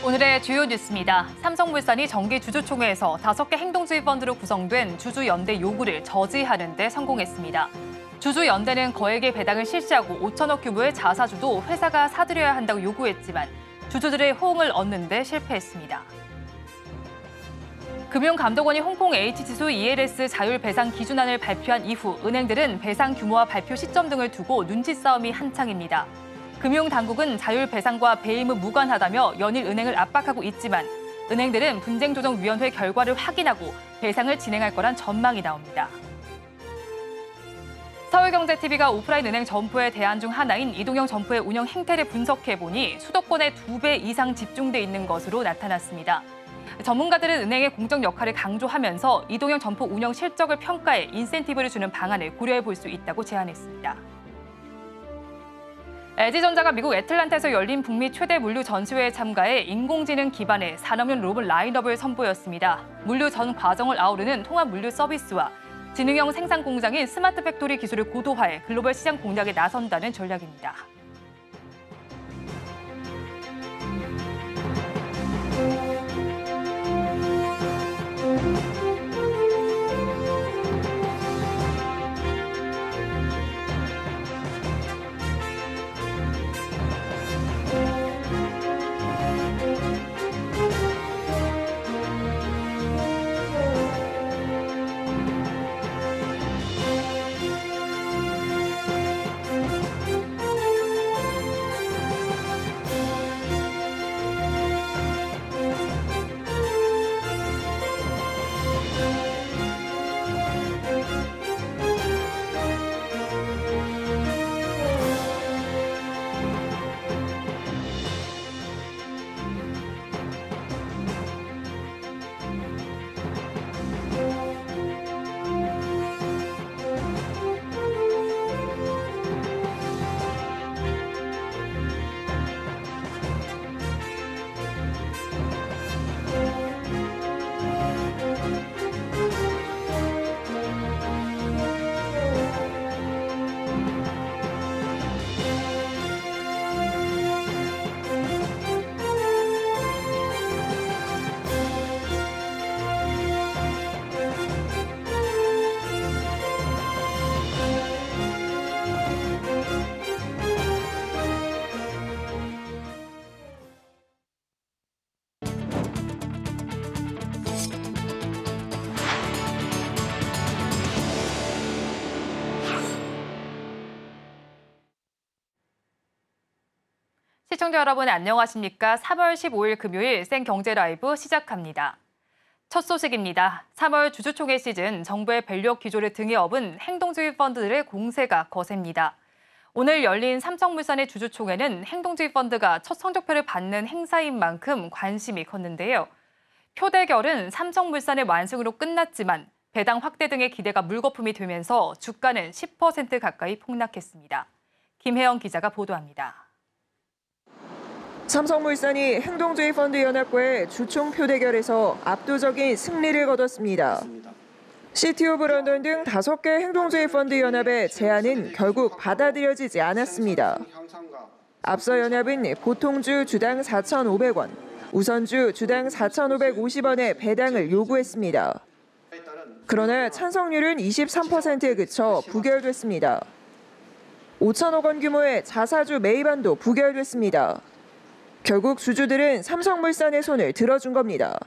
오늘의 주요 뉴스입니다. 삼성물산이 정기주주총회에서 5개 행동주의 펀드로 구성된 주주연대 요구를 저지하는 데 성공했습니다. 주주연대는 거액의 배당을 실시하고 5천억 규모의 자사주도 회사가 사들여야 한다고 요구했지만 주주들의 호응을 얻는 데 실패했습니다. 금융감독원이 홍콩 H지수 ELS 자율 배상 기준안을 발표한 이후 은행들은 배상 규모와 발표 시점 등을 두고 눈치 싸움이 한창입니다. 금융당국은 자율 배상과 배임은 무관하다며 연일 은행을 압박하고 있지만 은행들은 분쟁조정위원회 결과를 확인하고 배상을 진행할 거란 전망이 나옵니다. 서울경제TV가 오프라인 은행 점포의 대안 중 하나인 이동형 점포의 운영 행태를 분석해보니 수도권에 2배 이상 집중돼 있는 것으로 나타났습니다. 전문가들은 은행의 공적 역할을 강조하면서 이동형 점포 운영 실적을 평가해 인센티브를 주는 방안을 고려해 볼 수 있다고 제안했습니다. LG전자가 미국 애틀란타에서 열린 북미 최대 물류 전시회에 참가해 인공지능 기반의 산업용 로봇 라인업을 선보였습니다. 물류 전 과정을 아우르는 통합 물류 서비스와 지능형 생산 공장인 스마트 팩토리 기술을 고도화해 글로벌 시장 공략에 나선다는 전략입니다. 시청자 여러분 안녕하십니까? 3월 15일 금요일 생경제라이브 시작합니다. 첫 소식입니다. 3월 주주총회 시즌 정부의 밸류업 기조를 등에 업은 행동주의 펀드들의 공세가 거셉니다. 오늘 열린 삼성물산의 주주총회는 행동주의 펀드가 첫 성적표를 받는 행사인 만큼 관심이 컸는데요. 표대결은 삼성물산의 완승으로 끝났지만 배당 확대 등의 기대가 물거품이 되면서 주가는 10% 가까이 폭락했습니다. 김혜영 기자가 보도합니다. 삼성물산이 행동주의 펀드 연합과의 주총 표대결에서 압도적인 승리를 거뒀습니다. 시티 오브 런던 등 5개 행동주의 펀드 연합의 제안은 결국 받아들여지지 않았습니다. 앞서 연합은 보통주 주당 4,500원, 우선주 주당 4,550원의 배당을 요구했습니다. 그러나 찬성률은 23%에 그쳐 부결됐습니다. 5천억 원 규모의 자사주 매입안도 부결됐습니다. 결국 주주들은 삼성물산의 손을 들어준 겁니다.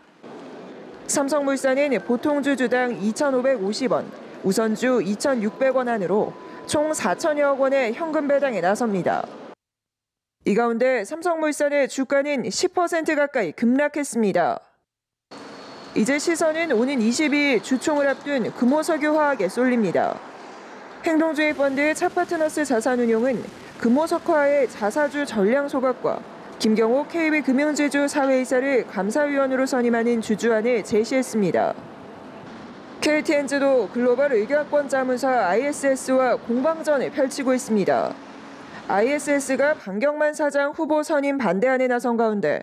삼성물산은 보통주 주당 2,550원, 우선주 2,600원 안으로 총 4천여억 원의 현금 배당에 나섭니다. 이 가운데 삼성물산의 주가는 10% 가까이 급락했습니다. 이제 시선은 오는 22일 주총을 앞둔 금호석유화학에 쏠립니다. 행동주의 펀드 차파트너스 자산운용은 금호석화의 자사주 전량 소각과 김경옥 KB금융지주 사회이사를 감사위원으로 선임하는 주주안을 제시했습니다. KTNG도 글로벌 의료학권 자문사 ISS와 공방전을 펼치고 있습니다. ISS가 방경만 사장 후보 선임 반대안에 나선 가운데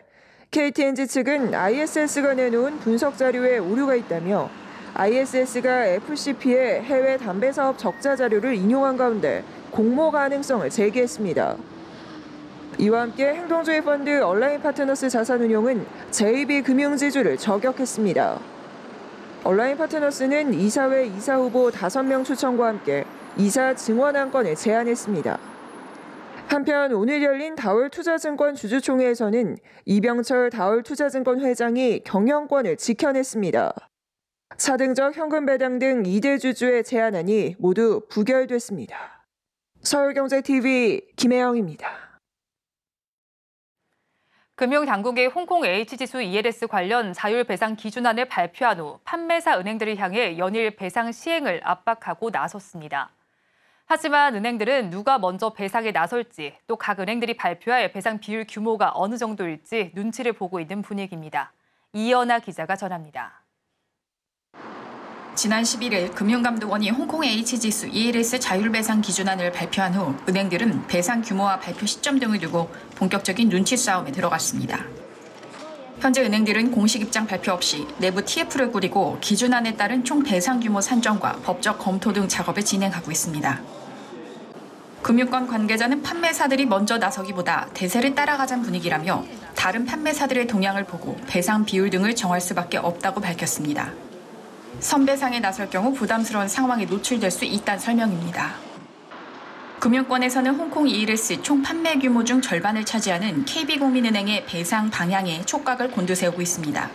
KTNG 측은 ISS가 내놓은 분석 자료에 오류가 있다며 ISS가 FCP의 해외 담배 사업 적자 자료를 인용한 가운데 공모 가능성을 제기했습니다. 이와 함께 행동주의 펀드 얼라인 파트너스 자산운용은 JB금융지주를 저격했습니다. 얼라인 파트너스는 이사회 이사 후보 5명 추천과 함께 이사 증원 안건을 제안했습니다. 한편 오늘 열린 다올투자증권 주주총회에서는 이병철 다올투자증권 회장이 경영권을 지켜냈습니다. 4등적 현금 배당 등 2대 주주의 제안안이 모두 부결됐습니다. 서울경제TV 김혜영입니다. 금융당국이 홍콩 H지수 ELS 관련 자율 배상 기준안을 발표한 후 판매사 은행들을 향해 연일 배상 시행을 압박하고 나섰습니다. 하지만 은행들은 누가 먼저 배상에 나설지 또 각 은행들이 발표할 배상 비율 규모가 어느 정도일지 눈치를 보고 있는 분위기입니다. 이연아 기자가 전합니다. 지난 11일 금융감독원이 홍콩 H지수 ELS 자율배상 기준안을 발표한 후 은행들은 배상 규모와 발표 시점 등을 두고 본격적인 눈치 싸움에 들어갔습니다. 현재 은행들은 공식 입장 발표 없이 내부 TF를 꾸리고 기준안에 따른 총 배상 규모 산정과 법적 검토 등 작업을 진행하고 있습니다. 금융권 관계자는 판매사들이 먼저 나서기보다 대세를 따라가자는 분위기라며 다른 판매사들의 동향을 보고 배상 비율 등을 정할 수밖에 없다고 밝혔습니다. 선배상에 나설 경우 부담스러운 상황에 노출될 수 있다는 설명입니다. 금융권에서는 홍콩 ELS 총 판매 규모 중 절반을 차지하는 KB국민은행의 배상 방향에 촉각을 곤두세우고 있습니다.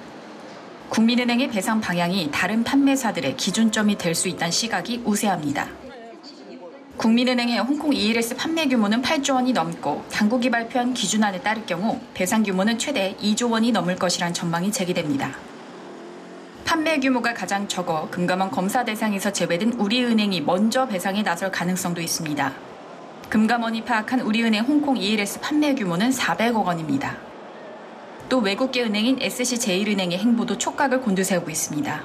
국민은행의 배상 방향이 다른 판매사들의 기준점이 될 수 있다는 시각이 우세합니다. 국민은행의 홍콩 ELS 판매 규모는 8조 원이 넘고 당국이 발표한 기준안에 따를 경우 배상 규모는 최대 2조 원이 넘을 것이란 전망이 제기됩니다. 판매 규모가 가장 적어 금감원 검사 대상에서 제외된 우리은행이 먼저 배상에 나설 가능성도 있습니다. 금감원이 파악한 우리은행 홍콩 ELS 판매 규모는 400억 원입니다. 또 외국계 은행인 SC제일은행의 행보도 촉각을 곤두세우고 있습니다.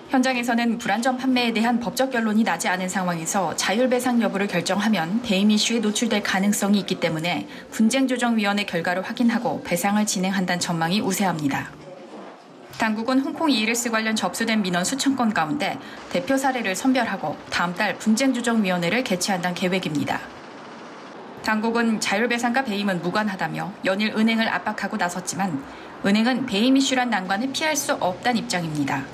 현장에서는 불안전 판매에 대한 법적 결론이 나지 않은 상황에서 자율배상 여부를 결정하면 배임 이슈에 노출될 가능성이 있기 때문에 분쟁조정위원회 결과를 확인하고 배상을 진행한다는 전망이 우세합니다. 당국은 홍콩 ELS 관련 접수된 민원 수천 건 가운데 대표 사례를 선별하고 다음 달 분쟁조정위원회를 개최한다는 계획입니다. 당국은 자율배상과 배임은 무관하다며 연일 은행을 압박하고 나섰지만 은행은 배임 이슈란 난관을 피할 수 없다는 입장입니다.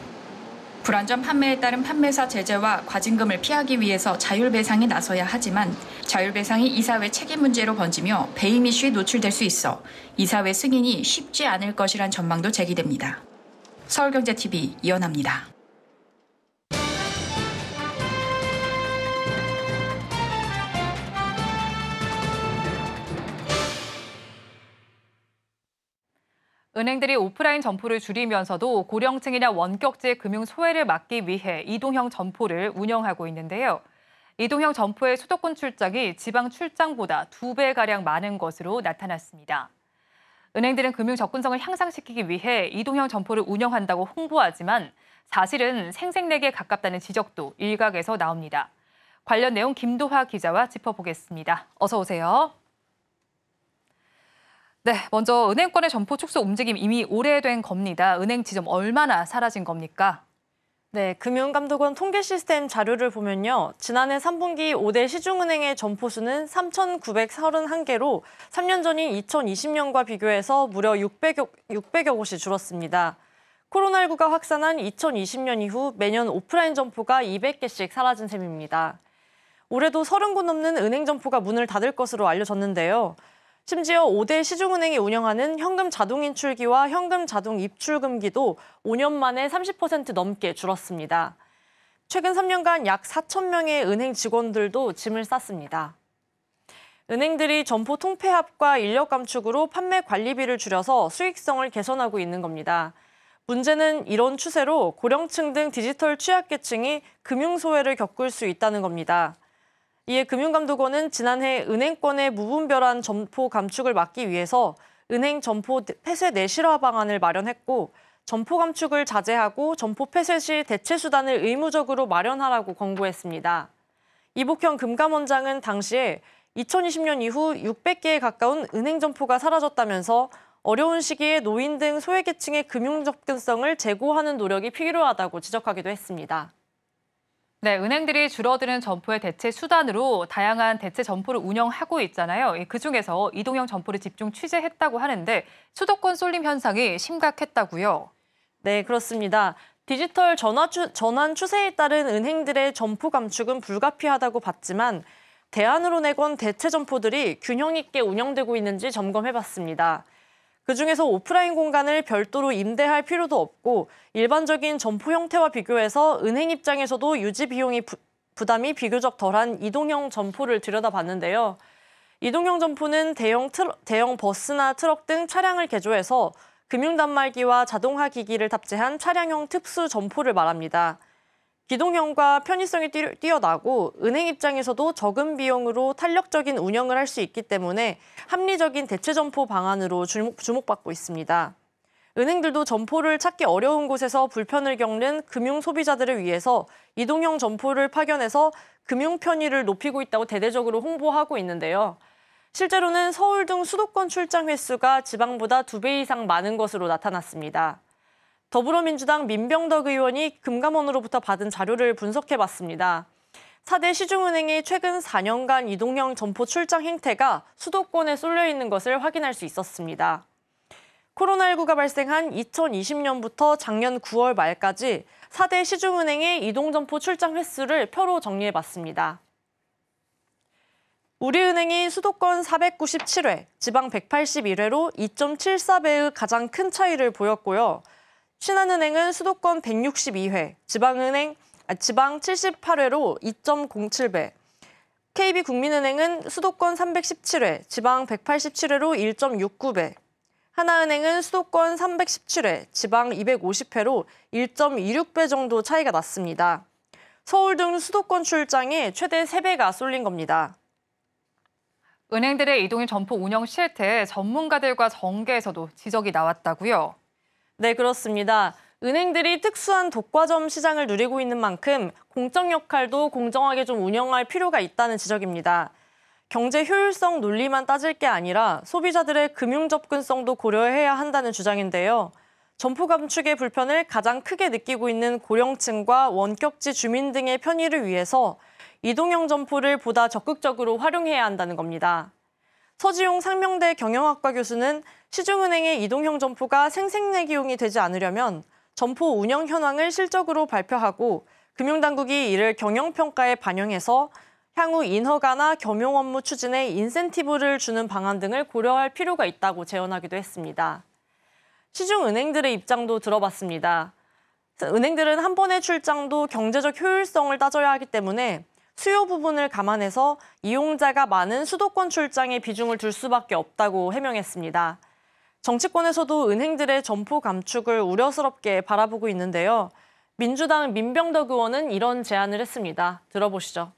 불안전 판매에 따른 판매사 제재와 과징금을 피하기 위해서 자율배상에 나서야 하지만 자율배상이 이사회 책임 문제로 번지며 배임 이슈에 노출될 수 있어 이사회 승인이 쉽지 않을 것이란 전망도 제기됩니다. 서울경제TV 이연아입니다. 은행들이 오프라인 점포를 줄이면서도 고령층이나 원격제 금융 소외를 막기 위해 이동형 점포를 운영하고 있는데요. 이동형 점포의 수도권 출장이 지방 출장보다 2배가량 많은 것으로 나타났습니다. 은행들은 금융 접근성을 향상시키기 위해 이동형 점포를 운영한다고 홍보하지만 사실은 생색내기에 가깝다는 지적도 일각에서 나옵니다. 관련 내용 김도화 기자와 짚어보겠습니다. 어서 오세요. 네, 먼저 은행권의 점포 축소 움직임 이미 오래된 겁니다. 은행 지점 얼마나 사라진 겁니까? 네, 금융감독원 통계 시스템 자료를 보면요. 지난해 3분기 5대 시중은행의 점포 수는 3,931개로 3년 전인 2020년과 비교해서 무려 600여 곳이 줄었습니다. 코로나19가 확산한 2020년 이후 매년 오프라인 점포가 200개씩 사라진 셈입니다. 올해도 30곳 넘는 은행 점포가 문을 닫을 것으로 알려졌는데요. 심지어 5대 시중은행이 운영하는 현금 자동 인출기와 현금 자동 입출금기도 5년 만에 30% 넘게 줄었습니다. 최근 3년간 약 4,000명의 은행 직원들도 짐을 쌌습니다. 은행들이 점포 통폐합과 인력 감축으로 판매 관리비를 줄여서 수익성을 개선하고 있는 겁니다. 문제는 이런 추세로 고령층 등 디지털 취약계층이 금융소외를 겪을 수 있다는 겁니다. 이에 금융감독원은 지난해 은행권의 무분별한 점포 감축을 막기 위해서 은행 점포 폐쇄 내실화 방안을 마련했고 점포 감축을 자제하고 점포 폐쇄 시 대체 수단을 의무적으로 마련하라고 권고했습니다. 이복형 금감원장은 당시에 2020년 이후 600개에 가까운 은행 점포가 사라졌다면서 어려운 시기에 노인 등 소외계층의 금융 접근성을 제고하는 노력이 필요하다고 지적하기도 했습니다. 네, 은행들이 줄어드는 점포의 대체 수단으로 다양한 대체 점포를 운영하고 있잖아요. 그중에서 이동형 점포를 집중 취재했다고 하는데 수도권 쏠림 현상이 심각했다고요. 네, 그렇습니다. 디지털 전환 추세에 따른 은행들의 점포 감축은 불가피하다고 봤지만 대안으로 내건 대체 점포들이 균형 있게 운영되고 있는지 점검해봤습니다. 그중에서 오프라인 공간을 별도로 임대할 필요도 없고 일반적인 점포 형태와 비교해서 은행 입장에서도 유지 비용이 부담이 비교적 덜한 이동형 점포를 들여다봤는데요. 이동형 점포는 대형 버스나 트럭 등 차량을 개조해서 금융단말기와 자동화 기기를 탑재한 차량형 특수 점포를 말합니다. 기동형과 편의성이 뛰어나고 은행 입장에서도 적은 비용으로 탄력적인 운영을 할 수 있기 때문에 합리적인 대체 점포 방안으로 주목받고 있습니다. 은행들도 점포를 찾기 어려운 곳에서 불편을 겪는 금융 소비자들을 위해서 이동형 점포를 파견해서 금융 편의를 높이고 있다고 대대적으로 홍보하고 있는데요. 실제로는 서울 등 수도권 출장 횟수가 지방보다 2배 이상 많은 것으로 나타났습니다. 더불어민주당 민병덕 의원이 금감원으로부터 받은 자료를 분석해봤습니다. 4대 시중은행의 최근 4년간 이동형 점포 출장 행태가 수도권에 쏠려 있는 것을 확인할 수 있었습니다. 코로나19가 발생한 2020년부터 작년 9월 말까지 4대 시중은행의 이동점포 출장 횟수를 표로 정리해봤습니다. 우리은행이 수도권 497회, 지방 181회로 2.74배의 가장 큰 차이를 보였고요. 신한은행은 수도권 162회, 지방 78회로 2.07배, KB국민은행은 수도권 317회, 지방 187회로 1.69배, 하나은행은 수도권 317회, 지방 250회로 1.26배 정도 차이가 났습니다. 서울 등 수도권 출장에 최대 3배가 쏠린 겁니다. 은행들의 이동형 점포 운영 실태에 전문가들과 정계에서도 지적이 나왔다고요. 네, 그렇습니다. 은행들이 특수한 독과점 시장을 누리고 있는 만큼 공적 역할도 공정하게 좀 운영할 필요가 있다는 지적입니다. 경제 효율성 논리만 따질 게 아니라 소비자들의 금융 접근성도 고려해야 한다는 주장인데요. 점포 감축의 불편을 가장 크게 느끼고 있는 고령층과 원격지 주민 등의 편의를 위해서 이동형 점포를 보다 적극적으로 활용해야 한다는 겁니다. 서지용 상명대 경영학과 교수는 시중은행의 이동형 점포가 생색내기용이 되지 않으려면 점포 운영 현황을 실적으로 발표하고 금융당국이 이를 경영평가에 반영해서 향후 인허가나 겸용 업무 추진에 인센티브를 주는 방안 등을 고려할 필요가 있다고 제언하기도 했습니다. 시중은행들의 입장도 들어봤습니다. 은행들은 한 번의 출장도 경제적 효율성을 따져야 하기 때문에 수요 부분을 감안해서 이용자가 많은 수도권 출장에 비중을 둘 수밖에 없다고 해명했습니다. 정치권에서도 은행들의 점포 감축을 우려스럽게 바라보고 있는데요. 민주당 민병덕 의원은 이런 제안을 했습니다. 들어보시죠.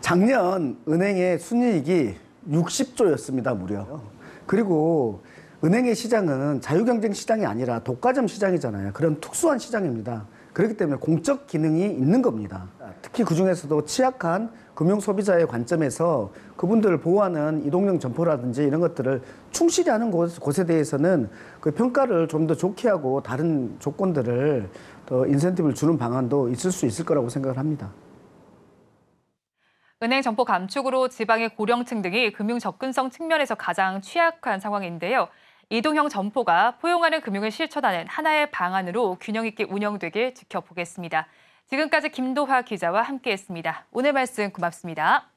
작년 은행의 순이익이 60조였습니다, 무려. 그리고 은행의 시장은 자유경쟁 시장이 아니라 독과점 시장이잖아요. 그런 특수한 시장입니다. 그렇기 때문에 공적 기능이 있는 겁니다. 특히 그중에서도 취약한 금융 소비자의 관점에서 그분들을 보호하는 이동형 점포라든지 이런 것들을 충실히 하는 곳에 대해서는 그 평가를 좀 더 좋게 하고 다른 조건들을 더 인센티브를 주는 방안도 있을 수 있을 거라고 생각을 합니다. 은행 점포 감축으로 지방의 고령층 등이 금융 접근성 측면에서 가장 취약한 상황인데요. 이동형 점포가 포용하는 금융을 실천하는 하나의 방안으로 균형 있게 운영되길 지켜보겠습니다. 지금까지 김도화 기자와 함께했습니다. 오늘 말씀 고맙습니다.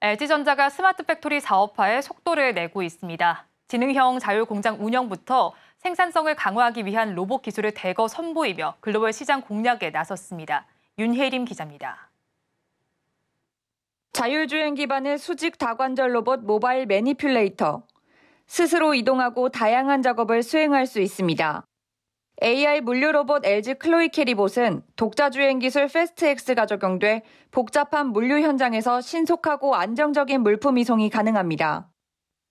LG전자가 스마트 팩토리 사업화에 속도를 내고 있습니다. 지능형 자율공장 운영부터 생산성을 강화하기 위한 로봇 기술을 대거 선보이며 글로벌 시장 공략에 나섰습니다. 윤혜림 기자입니다. 자율주행 기반의 수직 다관절 로봇 모바일 매니퓰레이터. 스스로 이동하고 다양한 작업을 수행할 수 있습니다. AI 물류 로봇 LG 클로이 캐리봇은 독자주행 기술 패스트X가 적용돼 복잡한 물류 현장에서 신속하고 안정적인 물품 이송이 가능합니다.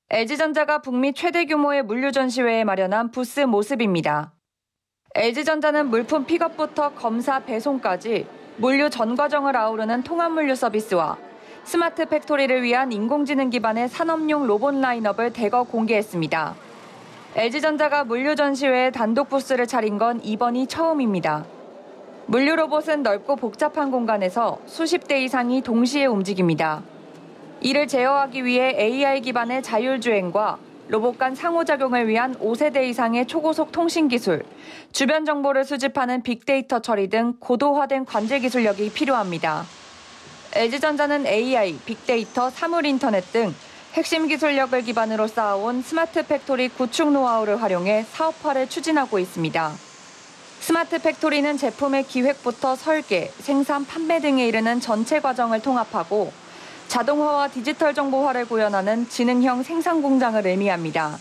LG전자가 북미 최대 규모의 물류 전시회에 마련한 부스 모습입니다. LG전자는 물품 픽업부터 검사, 배송까지 물류 전 과정을 아우르는 통합물류 서비스와 스마트 팩토리를 위한 인공지능 기반의 산업용 로봇 라인업을 대거 공개했습니다. LG전자가 물류 전시회에 단독 부스를 차린 건 이번이 처음입니다. 물류 로봇은 넓고 복잡한 공간에서 수십 대 이상이 동시에 움직입니다. 이를 제어하기 위해 AI 기반의 자율주행과 로봇 간 상호작용을 위한 5세대 이상의 초고속 통신 기술, 주변 정보를 수집하는 빅데이터 처리 등 고도화된 관제 기술력이 필요합니다. LG전자는 AI, 빅데이터, 사물 인터넷 등 핵심 기술력을 기반으로 쌓아온 스마트 팩토리 구축 노하우를 활용해 사업화를 추진하고 있습니다. 스마트 팩토리는 제품의 기획부터 설계, 생산, 판매 등에 이르는 전체 과정을 통합하고 자동화와 디지털 정보화를 구현하는 지능형 생산 공장을 의미합니다.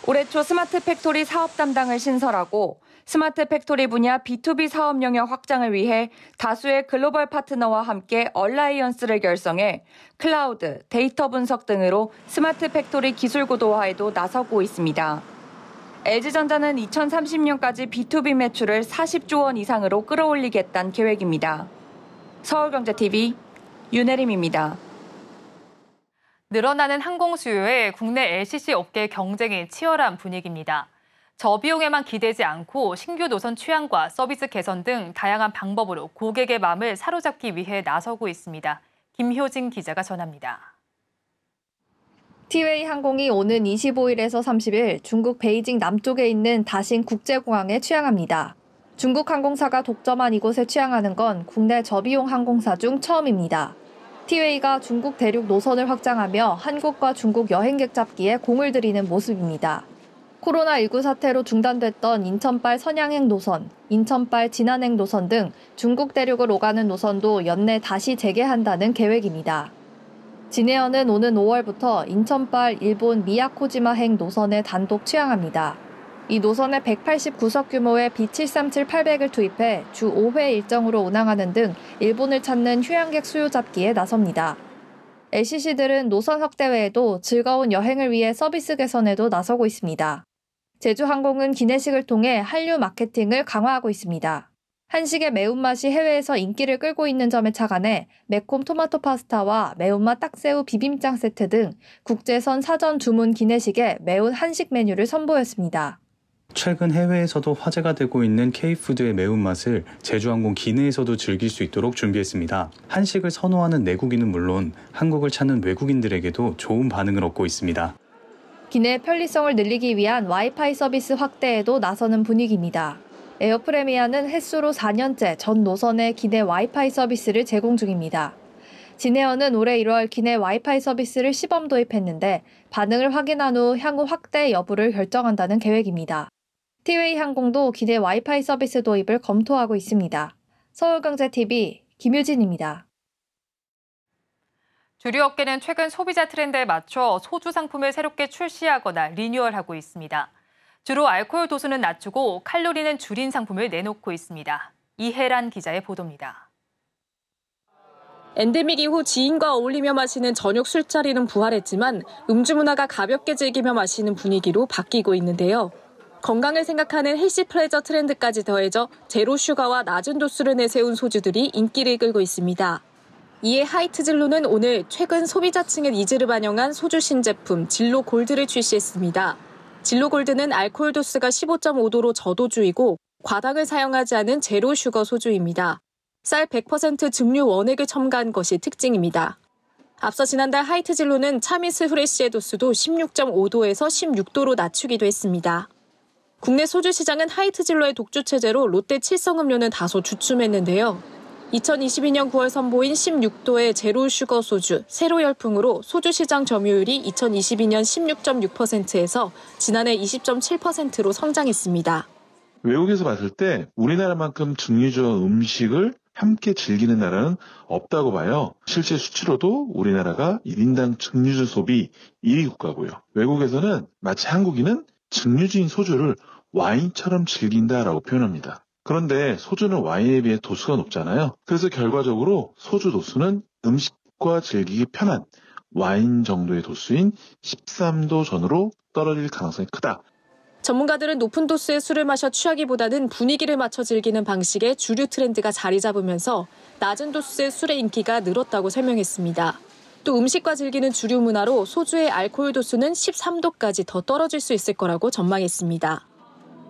올해 초 스마트 팩토리 사업 담당을 신설하고 스마트 팩토리 분야 B2B 사업 영역 확장을 위해 다수의 글로벌 파트너와 함께 얼라이언스를 결성해 클라우드, 데이터 분석 등으로 스마트 팩토리 기술 고도화에도 나서고 있습니다. LG전자는 2030년까지 B2B 매출을 40조 원 이상으로 끌어올리겠다는 계획입니다. 서울경제TV 윤혜림입니다. 늘어나는 항공 수요에 국내 LCC 업계 경쟁이 치열한 분위기입니다. 저비용에만 기대지 않고 신규 노선 취향과 서비스 개선 등 다양한 방법으로 고객의 마음을 사로잡기 위해 나서고 있습니다. 김효진 기자가 전합니다. 티웨이 항공이 오는 25일에서 30일 중국 베이징 남쪽에 있는 다신 국제공항에 취항합니다. 중국 항공사가 독점한 이곳에 취항하는 건 국내 저비용 항공사 중 처음입니다. 티웨이가 중국 대륙 노선을 확장하며 한국과 중국 여행객 잡기에 공을 들이는 모습입니다. 코로나19 사태로 중단됐던 인천발 선양행 노선, 인천발 진안행 노선 등 중국 대륙을 오가는 노선도 연내 다시 재개한다는 계획입니다. 진에어는 오는 5월부터 인천발 일본 미야코지마행 노선에 단독 취항합니다. 이 노선에 189석 규모의 B737-800을 투입해 주 5회 일정으로 운항하는 등 일본을 찾는 휴양객 수요 잡기에 나섭니다. LCC들은 노선 확대 외에도 즐거운 여행을 위해 서비스 개선에도 나서고 있습니다. 제주항공은 기내식을 통해 한류 마케팅을 강화하고 있습니다. 한식의 매운맛이 해외에서 인기를 끌고 있는 점에 착안해 매콤 토마토 파스타와 매운맛 딱새우 비빔장 세트 등 국제선 사전 주문 기내식에 매운 한식 메뉴를 선보였습니다. 최근 해외에서도 화제가 되고 있는 K푸드의 매운맛을 제주항공 기내에서도 즐길 수 있도록 준비했습니다. 한식을 선호하는 내국인은 물론 한국을 찾는 외국인들에게도 좋은 반응을 얻고 있습니다. 기내 편리성을 늘리기 위한 와이파이 서비스 확대에도 나서는 분위기입니다. 에어프레미아는 햇수로 4년째 전 노선에 기내 와이파이 서비스를 제공 중입니다. 진에어는 올해 1월 기내 와이파이 서비스를 시범 도입했는데 반응을 확인한 후 향후 확대 여부를 결정한다는 계획입니다. 티웨이 항공도 기내 와이파이 서비스 도입을 검토하고 있습니다. 서울경제TV 김유진입니다. 주류업계는 최근 소비자 트렌드에 맞춰 소주 상품을 새롭게 출시하거나 리뉴얼하고 있습니다. 주로 알코올 도수는 낮추고 칼로리는 줄인 상품을 내놓고 있습니다. 이혜란 기자의 보도입니다. 엔데믹 이후 지인과 어울리며 마시는 저녁 술자리는 부활했지만 음주 문화가 가볍게 즐기며 마시는 분위기로 바뀌고 있는데요. 건강을 생각하는 헬시 플레저 트렌드까지 더해져 제로 슈가와 낮은 도수를 내세운 소주들이 인기를 끌고 있습니다. 이에 하이트진로는 오늘 최근 소비자층의 니즈를 반영한 소주 신제품 진로 골드를 출시했습니다. 진로 골드는 알코올 도수가 15.5도로 저도주이고 과당을 사용하지 않은 제로 슈거 소주입니다. 쌀 100% 증류 원액을 첨가한 것이 특징입니다. 앞서 지난달 하이트진로는 차미스 후레쉬의 도수도 16.5도에서 16도로 낮추기도 했습니다. 국내 소주 시장은 하이트진로의 독주 체제로 롯데 칠성음료는 다소 주춤했는데요. 2022년 9월 선보인 16도의 제로 슈거 소주, 세로 열풍으로 소주 시장 점유율이 2022년 16.6%에서 지난해 20.7%로 성장했습니다. 외국에서 봤을 때 우리나라만큼 증류주 음식을 함께 즐기는 나라는 없다고 봐요. 실제 수치로도 우리나라가 1인당 증류주 소비 1위 국가고요. 외국에서는 마치 한국인은 증류주인 소주를 와인처럼 즐긴다라고 표현합니다. 그런데 소주는 와인에 비해 도수가 높잖아요. 그래서 결과적으로 소주 도수는 음식과 즐기기 편한 와인 정도의 도수인 13도 전후로 떨어질 가능성이 크다. 전문가들은 높은 도수의 술을 마셔 취하기보다는 분위기를 맞춰 즐기는 방식의 주류 트렌드가 자리 잡으면서 낮은 도수의 술의 인기가 늘었다고 설명했습니다. 또 음식과 즐기는 주류 문화로 소주의 알코올 도수는 13도까지 더 떨어질 수 있을 거라고 전망했습니다.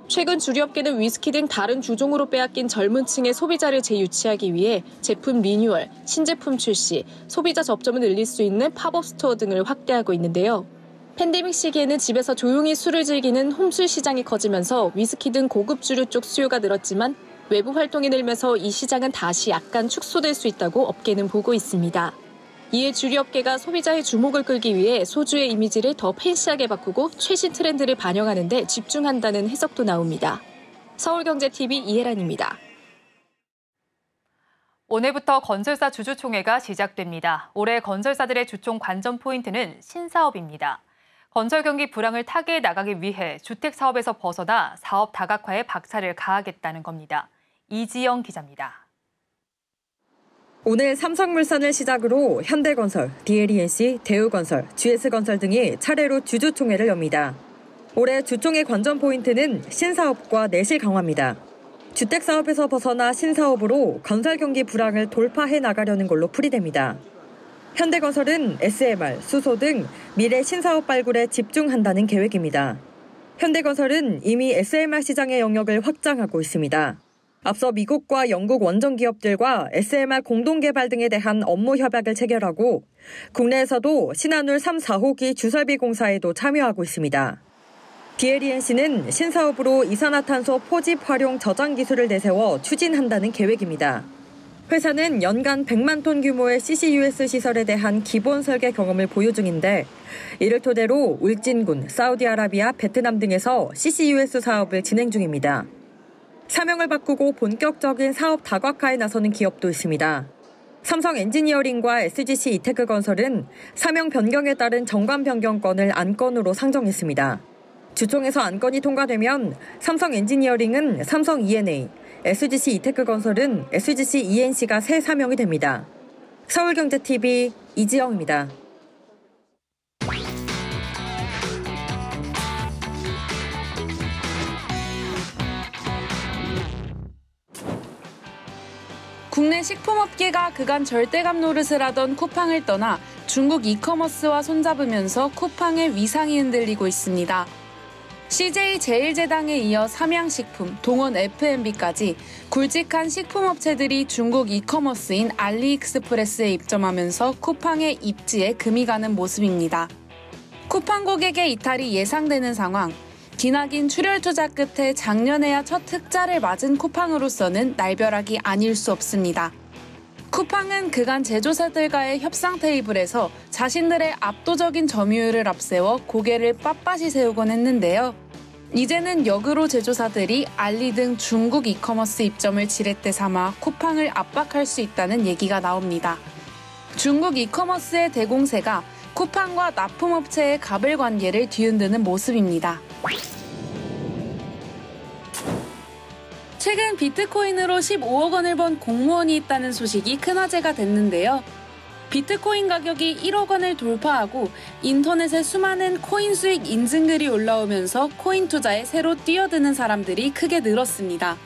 최근 주류업계는 위스키 등 다른 주종으로 빼앗긴 젊은 층의 소비자를 재유치하기 위해 제품 리뉴얼, 신제품 출시, 소비자 접점을 늘릴 수 있는 팝업 스토어 등을 확대하고 있는데요. 팬데믹 시기에는 집에서 조용히 술을 즐기는 홈술 시장이 커지면서 위스키 등 고급 주류 쪽 수요가 늘었지만 외부 활동이 늘면서 이 시장은 다시 약간 축소될 수 있다고 업계는 보고 있습니다. 이에 주류업계가 소비자의 주목을 끌기 위해 소주의 이미지를 더 팬시하게 바꾸고 최신 트렌드를 반영하는 데 집중한다는 해석도 나옵니다. 서울경제TV 이혜란입니다. 오늘부터 건설사 주주총회가 시작됩니다. 올해 건설사들의 주총 관전 포인트는 신사업입니다. 건설 경기 불황을 타개해 나가기 위해 주택 사업에서 벗어나 사업 다각화에 박차를 가하겠다는 겁니다. 이지영 기자입니다. 오늘 삼성물산을 시작으로 현대건설, DLENC, 대우건설, GS건설 등이 차례로 주주총회를 엽니다. 올해 주총회 관전 포인트는 신사업과 내실 강화입니다. 주택사업에서 벗어나 신사업으로 건설 경기 불황을 돌파해 나가려는 걸로 풀이됩니다. 현대건설은 SMR, 수소 등 미래 신사업 발굴에 집중한다는 계획입니다. 현대건설은 이미 SMR 시장의 영역을 확장하고 있습니다. 앞서 미국과 영국 원전 기업들과 SMR 공동개발 등에 대한 업무 협약을 체결하고 국내에서도 신한울 3, 4호기 주설비 공사에도 참여하고 있습니다. DLENC는 신사업으로 이산화탄소 포집 활용 저장 기술을 내세워 추진한다는 계획입니다. 회사는 연간 100만 톤 규모의 CCUS 시설에 대한 기본 설계 경험을 보유 중인데 이를 토대로 울진군, 사우디아라비아, 베트남 등에서 CCUS 사업을 진행 중입니다. 사명을 바꾸고 본격적인 사업 다각화에 나서는 기업도 있습니다. 삼성 엔지니어링과 SGC 이테크건설은 사명 변경에 따른 정관 변경권을 안건으로 상정했습니다. 주총에서 안건이 통과되면 삼성 엔지니어링은 삼성 E&A, SGC 이테크건설은 SGC ENC가 새 사명이 됩니다. 서울경제TV 이지영입니다. 국내 식품업계가 그간 절대감 노릇을 하던 쿠팡을 떠나 중국 이커머스와 손잡으면서 쿠팡의 위상이 흔들리고 있습니다. CJ 제일제당에 이어 삼양식품, 동원 F&B까지 굵직한 식품업체들이 중국 이커머스인 알리익스프레스에 입점하면서 쿠팡의 입지에 금이 가는 모습입니다. 쿠팡 고객의 이탈이 예상되는 상황. 기나긴 출혈 투자 끝에 작년에야 첫 흑자를 맞은 쿠팡으로서는 날벼락이 아닐 수 없습니다. 쿠팡은 그간 제조사들과의 협상 테이블에서 자신들의 압도적인 점유율을 앞세워 고개를 빳빳이 세우곤 했는데요. 이제는 역으로 제조사들이 알리 등 중국 이커머스 입점을 지렛대 삼아 쿠팡을 압박할 수 있다는 얘기가 나옵니다. 중국 이커머스의 대공세가 쿠팡과 납품업체의 갑을 관계를 뒤흔드는 모습입니다. 최근 비트코인으로 15억 원을 번 공무원이 있다는 소식이 큰 화제가 됐는데요. 비트코인 가격이 1억 원을 돌파하고 인터넷에 수많은 코인 수익 인증글이 올라오면서 코인 투자에 새로 뛰어드는 사람들이 크게 늘었습니다.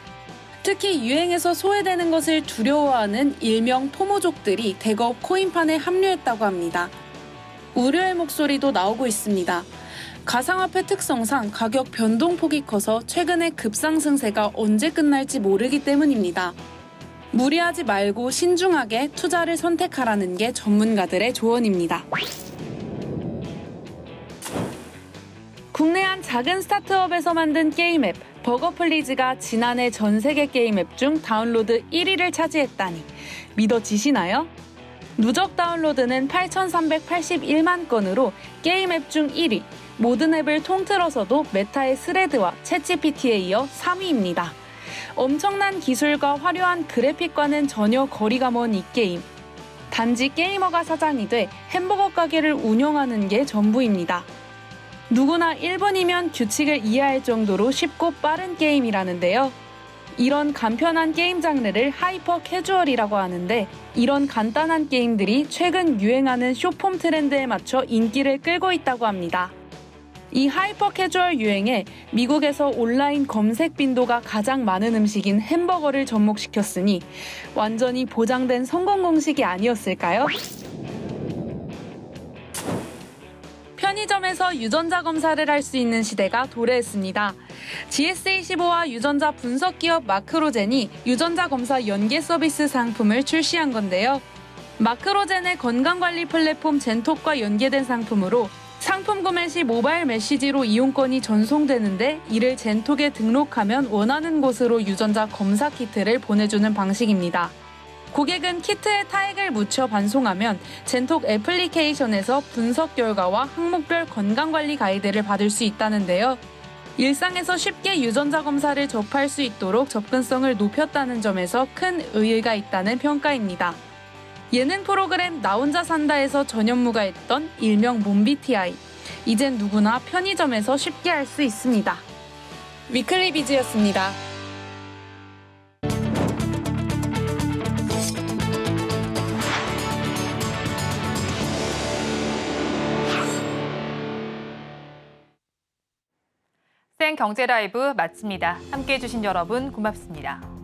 특히 유행에서 소외되는 것을 두려워하는 일명 포모족들이 대거 코인판에 합류했다고 합니다. 우려의 목소리도 나오고 있습니다. 가상화폐 특성상 가격 변동폭이 커서 최근의 급상승세가 언제 끝날지 모르기 때문입니다. 무리하지 말고 신중하게 투자를 선택하라는 게 전문가들의 조언입니다. 국내 한 작은 스타트업에서 만든 게임 앱 버거플리즈가 지난해 전 세계 게임 앱 중 다운로드 1위를 차지했다니 믿어지시나요? 누적 다운로드는 8,381만 건으로 게임 앱 중 1위, 모든 앱을 통틀어서도 메타의 스레드와 챗GPT에 이어 3위입니다. 엄청난 기술과 화려한 그래픽과는 전혀 거리가 먼 이 게임. 단지 게이머가 사장이 돼 햄버거 가게를 운영하는 게 전부입니다. 누구나 1분이면 규칙을 이해할 정도로 쉽고 빠른 게임이라는데요. 이런 간편한 게임 장르를 하이퍼 캐주얼이라고 하는데 이런 간단한 게임들이 최근 유행하는 숏폼 트렌드에 맞춰 인기를 끌고 있다고 합니다. 이 하이퍼 캐주얼 유행에 미국에서 온라인 검색 빈도가 가장 많은 음식인 햄버거를 접목시켰으니 완전히 보장된 성공 공식이 아니었을까요? 편의점에서 유전자 검사를 할 수 있는 시대가 도래했습니다. GS25와 유전자 분석 기업 마크로젠이 유전자 검사 연계 서비스 상품을 출시한 건데요. 마크로젠의 건강관리 플랫폼 젠톡과 연계된 상품으로 상품 구매 시 모바일 메시지로 이용권이 전송되는데 이를 젠톡에 등록하면 원하는 곳으로 유전자 검사 키트를 보내주는 방식입니다. 고객은 키트에 타액을 묻혀 반송하면 젠톡 애플리케이션에서 분석 결과와 항목별 건강관리 가이드를 받을 수 있다는데요. 일상에서 쉽게 유전자 검사를 접할 수 있도록 접근성을 높였다는 점에서 큰 의의가 있다는 평가입니다. 예능 프로그램 나 혼자 산다에서 전현무가 했던 일명 몸비티아이. 이젠 누구나 편의점에서 쉽게 할 수 있습니다. 위클리 비즈였습니다. 생경제라이브 마칩니다. 함께해 주신 여러분 고맙습니다.